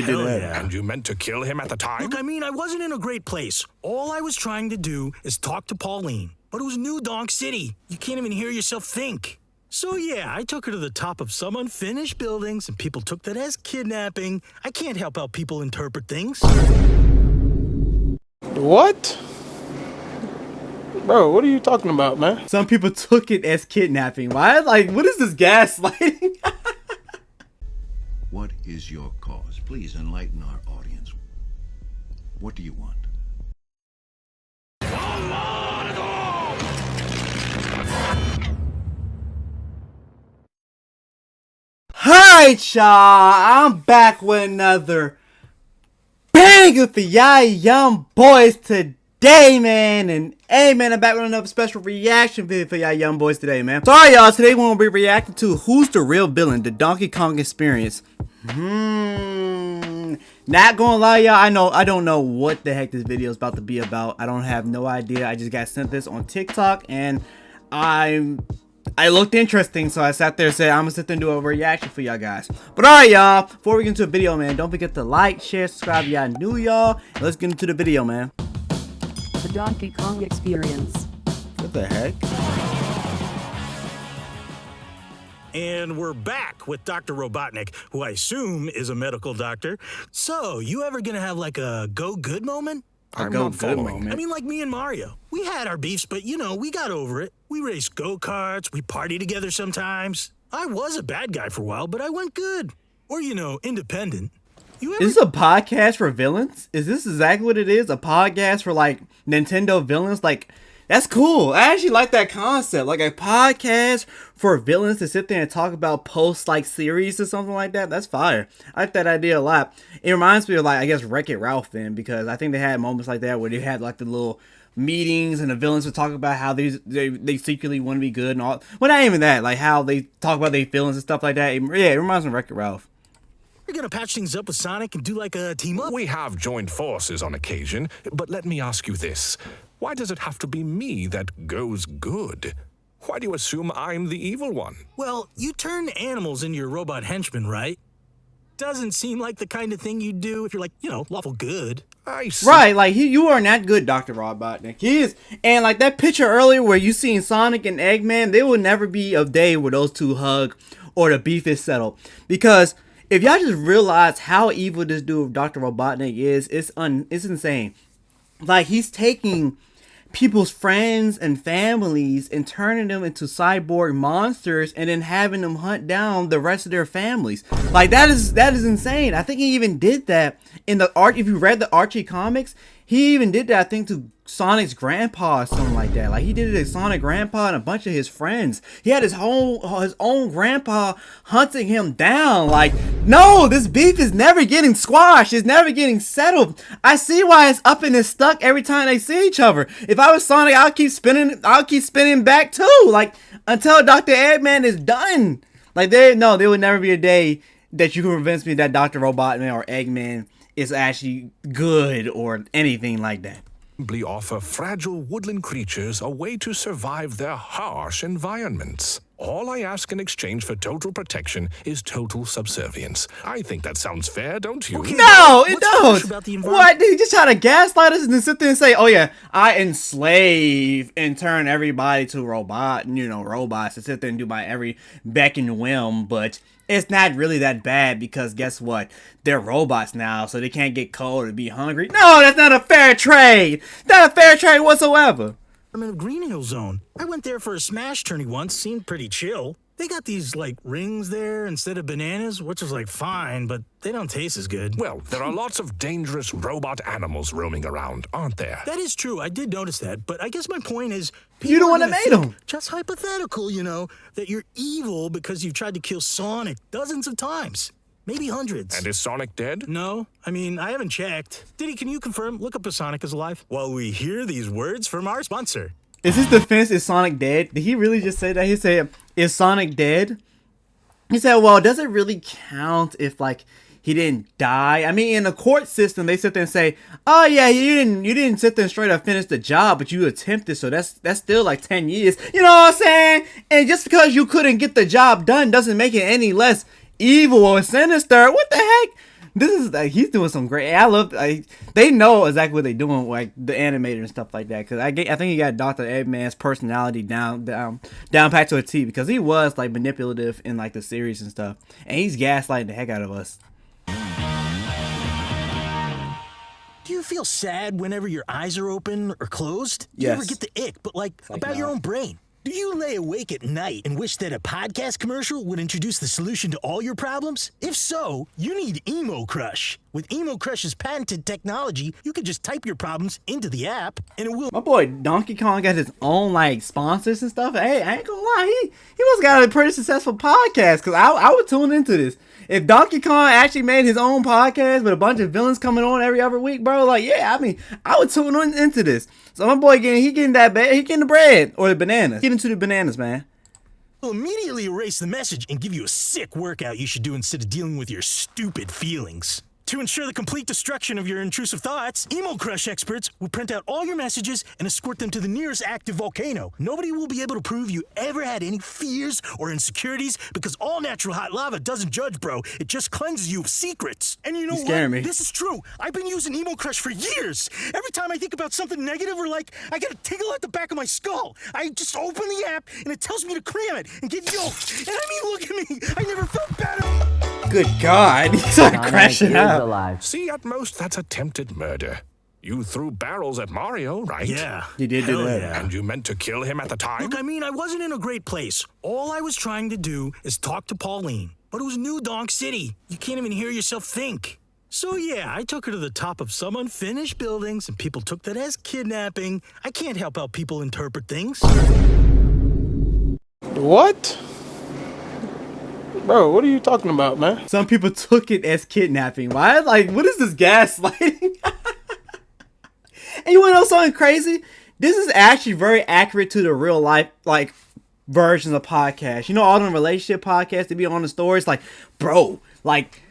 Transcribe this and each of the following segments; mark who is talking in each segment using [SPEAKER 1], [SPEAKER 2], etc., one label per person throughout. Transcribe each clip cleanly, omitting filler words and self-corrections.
[SPEAKER 1] hell
[SPEAKER 2] that.
[SPEAKER 1] yeah.
[SPEAKER 3] And you meant to kill him at the time?
[SPEAKER 1] Look, I mean, I wasn't in a great place. All I was trying to do is talk to Pauline. But it was New Donk City. You can't even hear yourself think. So yeah, I took her to the top of some unfinished buildings, and people took that as kidnapping. I can't help how people interpret things.
[SPEAKER 2] What? Bro, what are you talking about, man?
[SPEAKER 4] Some people took it as kidnapping. Why? Like, what is this gaslighting?
[SPEAKER 5] What is your cause? Please enlighten our audience. What do you want?
[SPEAKER 4] Alright, y'all. I'm back with another banger for y'all young boys today, man. And hey, man, I'm back with another special reaction video for y'all young boys today, man. Sorry, y'all. Today we're gonna be reacting to Who's the Real Villain? The Donkey Kong Experience. Not gonna lie, y'all. I don't know what the heck this video is about to be about. I don't have no idea. I just got sent this on TikTok, and I looked interesting, so I sat there and said I'm gonna sit there and do a reaction for y'all guys. But alright, y'all, before we get into the video, man, don't forget to like, share, subscribe if y'all new, y'all. Let's get into the video, man.
[SPEAKER 6] The Donkey Kong Experience.
[SPEAKER 4] What the heck?
[SPEAKER 1] And we're back with Dr. Robotnik, who I assume is a medical doctor. So, you ever gonna have like a go good moment?
[SPEAKER 3] I'm not following.
[SPEAKER 1] I mean, like me and Mario. We had our beefs, but you know, we got over it. We raced go-karts, we party together sometimes. I was a bad guy for a while, but I went good. Or, you know, independent. You ever...
[SPEAKER 4] Is this a podcast for villains? Is this exactly what it is? A podcast for like Nintendo villains? Like, that's cool. I actually like that concept. Like a podcast for villains to sit there and talk about post like series or something like that. That's fire. I like that idea a lot. It reminds me of like, I guess, Wreck-It Ralph then, because I think they had moments like that where they had like the little meetings and the villains would talk about how they secretly want to be good and all. Well, not even that. Like how they talk about their feelings and stuff like that. Yeah, it reminds me of Wreck-It Ralph.
[SPEAKER 1] We're gonna patch things up with Sonic and do like a team up.
[SPEAKER 3] We have joined forces on occasion, but let me ask you this. Why does it have to be me that goes good? Why do you assume I'm the evil one?
[SPEAKER 1] Well, you turn animals into your robot henchmen, right? Doesn't seem like the kind of thing you'd do if you're like, you know, lawful good.
[SPEAKER 3] I see.
[SPEAKER 4] Right, like you are not good, Dr. Robotnik. He is, and like that picture earlier where you seen Sonic and Eggman, there will never be a day where those two hug or the beef is settled. Because if y'all just realize how evil this dude Dr. Robotnik is, it's insane. Like he's taking people's friends and families and turning them into cyborg monsters and then having them hunt down the rest of their families. Like that is insane. I think he even did that in the art. If you read the Archie comics, he even did that, I think, to Sonic's grandpa or something like that. Like he did it to Sonic grandpa and a bunch of his friends. He had his own grandpa hunting him down. Like, no, this beef is never getting squashed. It's never getting settled. I see why it's up and it's stuck every time they see each other. If I was Sonic, I'll keep spinning back too. Like until Dr. Eggman is done. Like there would never be a day that you can convince me that Dr. Robotnik or Eggman is actually good or anything like that.
[SPEAKER 3] Simply offer fragile woodland creatures a way to survive their harsh environments. All I ask in exchange for total protection is total subservience. I think that sounds fair, don't you?
[SPEAKER 1] Okay,
[SPEAKER 4] no, it
[SPEAKER 1] don't.
[SPEAKER 4] don't. What? Did he just try to gaslight us and then sit there and say, oh yeah, I enslave and turn everybody to robots to sit there and do my every beck and whim, but it's not really that bad because guess what? They're robots now, so they can't get cold or be hungry. No, that's not a fair trade. Not a fair trade whatsoever.
[SPEAKER 1] I'm in a Green Hill Zone. I went there for a smash tourney once, seemed pretty chill. They got these, like, rings there instead of bananas, which was, like, fine, but they don't taste as good.
[SPEAKER 3] Well, there are lots of dangerous robot animals roaming around, aren't there?
[SPEAKER 1] That is true. I did notice that, but I guess my point is...
[SPEAKER 4] You the one that made them.
[SPEAKER 1] Just hypothetical, you know, that you're evil because you've tried to kill Sonic dozens of times. Maybe hundreds.
[SPEAKER 3] And is Sonic dead?
[SPEAKER 1] No. I mean, I haven't checked. Diddy, can you confirm? Look up if Sonic is alive. While we hear these words from our sponsor.
[SPEAKER 4] Is his defense, is Sonic dead? Did he really just say that? He said, is Sonic dead? He said, well, does it really count if, like, he didn't die? I mean, in the court system, they sit there and say, oh, yeah, you didn't sit there and straight up finish the job, but you attempted, so that's still, like, 10 years. You know what I'm saying? And just because you couldn't get the job done doesn't make it any less evil or sinister. What the heck? This is like he's doing some great. I love. They know exactly what they're doing, like the animator and stuff like that. Because I think he got Dr. Eggman's personality down pat to a T. Because he was like manipulative in like the series and stuff, and he's gaslighting the heck out of us.
[SPEAKER 1] Do you feel sad whenever your eyes are open or closed? Do you
[SPEAKER 4] Yes.
[SPEAKER 1] ever get the ick, but like about your own brain? Do you lay awake at night and wish that a podcast commercial would introduce the solution to all your problems? If so, you need Emo Crush. With Emo Crush's patented technology, you can just type your problems into the app, and it will...
[SPEAKER 4] My boy Donkey Kong got his own like sponsors and stuff. Hey, I ain't gonna lie, he must got a pretty successful podcast. Because I would tune into this. If Donkey Kong actually made his own podcast with a bunch of villains coming on every other week, bro, like, yeah, I mean, I would tune into this. So my boy getting that bad, he getting the bread or the bananas. Get into the bananas, man.
[SPEAKER 1] will immediately erase the message and give you a sick workout you should do instead of dealing with your stupid feelings. To ensure the complete destruction of your intrusive thoughts, Emo Crush experts will print out all your messages and escort them to the nearest active volcano. Nobody will be able to prove you ever had any fears or insecurities because all natural hot lava doesn't judge, bro. It just cleanses you of secrets. And you know what?
[SPEAKER 4] Me.
[SPEAKER 1] This is true. I've been using Emo Crush for years. Every time I think about something negative or like I get a tingle at the back of my skull, I just open the app and it tells me to cram it and get yoked. And I mean, look at me. I never felt better.
[SPEAKER 4] Good God, he's like crashing out.
[SPEAKER 7] Alive.
[SPEAKER 3] See, at most, that's attempted murder. You threw barrels at Mario, right?
[SPEAKER 1] Yeah.
[SPEAKER 4] He did do
[SPEAKER 1] Hell
[SPEAKER 4] that.
[SPEAKER 1] yeah.
[SPEAKER 3] And you meant to kill him at the time?
[SPEAKER 1] Look, I mean, I wasn't in a great place. All I was trying to do is talk to Pauline. But it was New Donk City. You can't even hear yourself think. So yeah, I took her to the top of some unfinished buildings, and people took that as kidnapping. I can't help how people interpret things.
[SPEAKER 2] What? Bro, what are you talking about, man?
[SPEAKER 4] Some people took it as kidnapping. Why? Like, what is this gaslighting? And you wanna know something crazy? This is actually very accurate to the real life, like, versions of podcasts. You know, all them relationship podcasts that be on the stories, like, bro, like,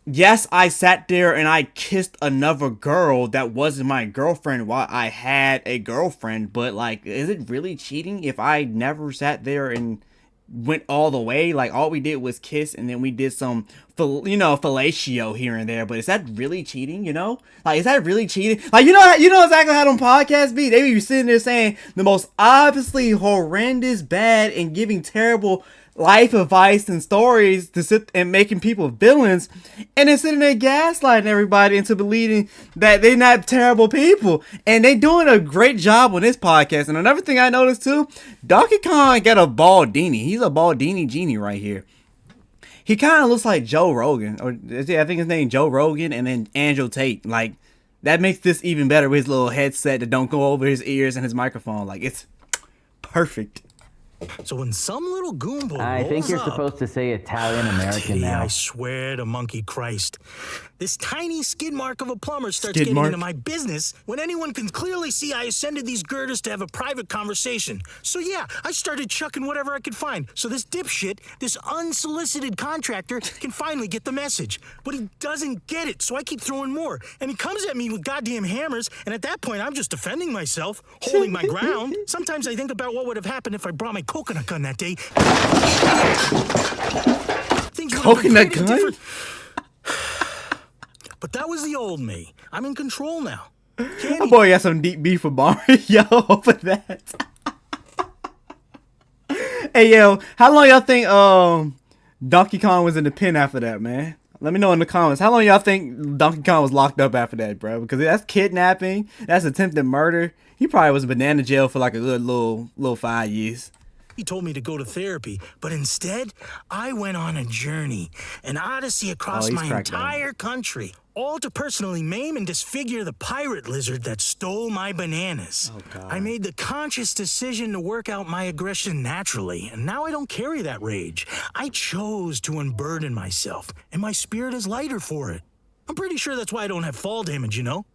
[SPEAKER 4] yes, I sat there and I kissed another girl that wasn't my girlfriend while I had a girlfriend, but like, is it really cheating if I never sat there and went all the way? Like, all we did was kiss and then we did some fellatio here and there, but is that really cheating? You know, like, is that really cheating? Like, you know exactly how them podcasts be. They be sitting there saying the most obviously horrendous, bad, and giving terrible life advice and stories to sit and making people villains, and then sitting there gaslighting everybody into believing that they're not terrible people. And they doing a great job on this podcast. And another thing I noticed too, Donkey Kong got a baldini. He's a baldini genie right here. He kind of looks like Joe Rogan, or I think his name Joe Rogan, and then Andrew Tate. Like, that makes this even better with his little headset that don't go over his ears and his microphone. Like, it's perfect.
[SPEAKER 1] So when some little goomba
[SPEAKER 7] I think
[SPEAKER 1] rolls
[SPEAKER 7] you're
[SPEAKER 1] up,
[SPEAKER 7] supposed to say Italian American
[SPEAKER 1] gee,
[SPEAKER 7] now.
[SPEAKER 1] I swear to Monkey Christ. This tiny skid mark of a plumber starts
[SPEAKER 4] Skid
[SPEAKER 1] getting
[SPEAKER 4] mark?
[SPEAKER 1] into my business when anyone can clearly see I ascended these girders to have a private conversation. So yeah, I started chucking whatever I could find. So this dipshit, this unsolicited contractor, can finally get the message. But he doesn't get it, so I keep throwing more. And he comes at me with goddamn hammers, and at that point I'm just defending myself, holding my ground. Sometimes I think about what would have happened if I brought my coconut gun that day. Things would have been
[SPEAKER 4] Coconut
[SPEAKER 1] pretty
[SPEAKER 4] gun?
[SPEAKER 1] different. But that was the old me. I'm in control now.
[SPEAKER 4] My boy got some deep beef with Mario for that. Hey, yo, how long y'all think Donkey Kong was in the pen after that, man? Let me know in the comments. How long y'all think Donkey Kong was locked up after that, bro? Because that's kidnapping. That's attempted murder. He probably was in banana jail for like a good little 5 years.
[SPEAKER 1] He told me to go to therapy, but instead, I went on a journey, an odyssey across
[SPEAKER 4] he's
[SPEAKER 1] my
[SPEAKER 4] cracked down.
[SPEAKER 1] entire country, all to personally maim and disfigure the pirate lizard that stole my bananas.
[SPEAKER 4] Oh, God.
[SPEAKER 1] I made the conscious decision to work out my aggression naturally, and now I don't carry that rage. I chose to unburden myself, and my spirit is lighter for it. I'm pretty sure that's why I don't have fall damage, you know?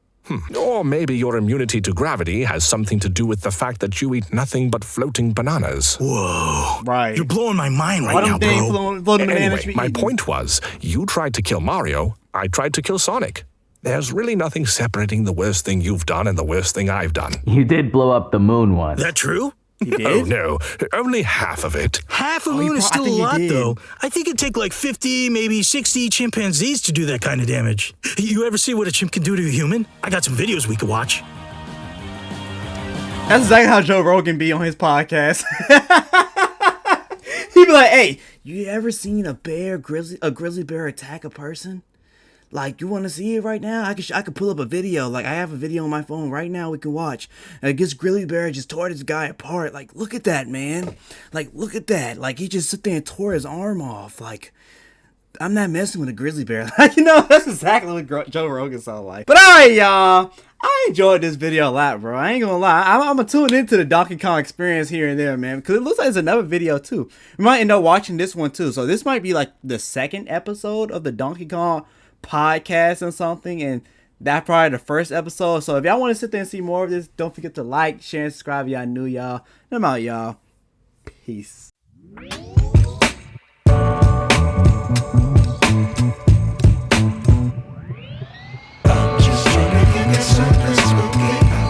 [SPEAKER 3] Or maybe your immunity to gravity has something to do with the fact that you eat nothing but floating bananas.
[SPEAKER 1] Whoa.
[SPEAKER 4] Right.
[SPEAKER 1] You're blowing my mind right
[SPEAKER 4] Why
[SPEAKER 1] now,
[SPEAKER 4] don't they
[SPEAKER 1] bro.
[SPEAKER 4] floating bananas
[SPEAKER 3] Anyway,
[SPEAKER 4] be
[SPEAKER 3] my
[SPEAKER 4] eaten?
[SPEAKER 3] point was, you tried to kill Mario, I tried to kill Sonic. There's really nothing separating the worst thing you've done and the worst thing I've done.
[SPEAKER 7] You did blow up the moon once.
[SPEAKER 1] That true?
[SPEAKER 4] He did?
[SPEAKER 3] Oh, no. Only half of it.
[SPEAKER 1] Half a
[SPEAKER 4] he
[SPEAKER 1] moon is
[SPEAKER 4] pro- I
[SPEAKER 1] still a
[SPEAKER 4] think he
[SPEAKER 1] lot,
[SPEAKER 4] did.
[SPEAKER 1] though. I think it'd take like 50, maybe 60 chimpanzees to do that kind of damage. You ever see what a chimp can do to a human? I got some videos we could watch.
[SPEAKER 4] That's exactly how Joe Rogan be on his podcast. He be like, hey, you ever seen a grizzly bear attack a person? Like, you want to see it right now? I could pull up a video. Like, I have a video on my phone right now we can watch. And this grizzly bear just tore this guy apart. Like, look at that, man. Like, look at that. Like, he just sit there and tore his arm off. Like, I'm not messing with a grizzly bear. You know, that's exactly what Joe Rogan sounds like. But alright, y'all. I enjoyed this video a lot, bro. I ain't gonna lie. I'm gonna tune into the Donkey Kong experience here and there, man. Because it looks like there's another video, too. We might end up watching this one, too. So this might be, like, the second episode of the Donkey Kong podcast or something. And that's probably the first episode. So if y'all want to sit there and see more of this, don't forget to like, share, and subscribe if y'all new, y'all. I'm out, y'all. Peace.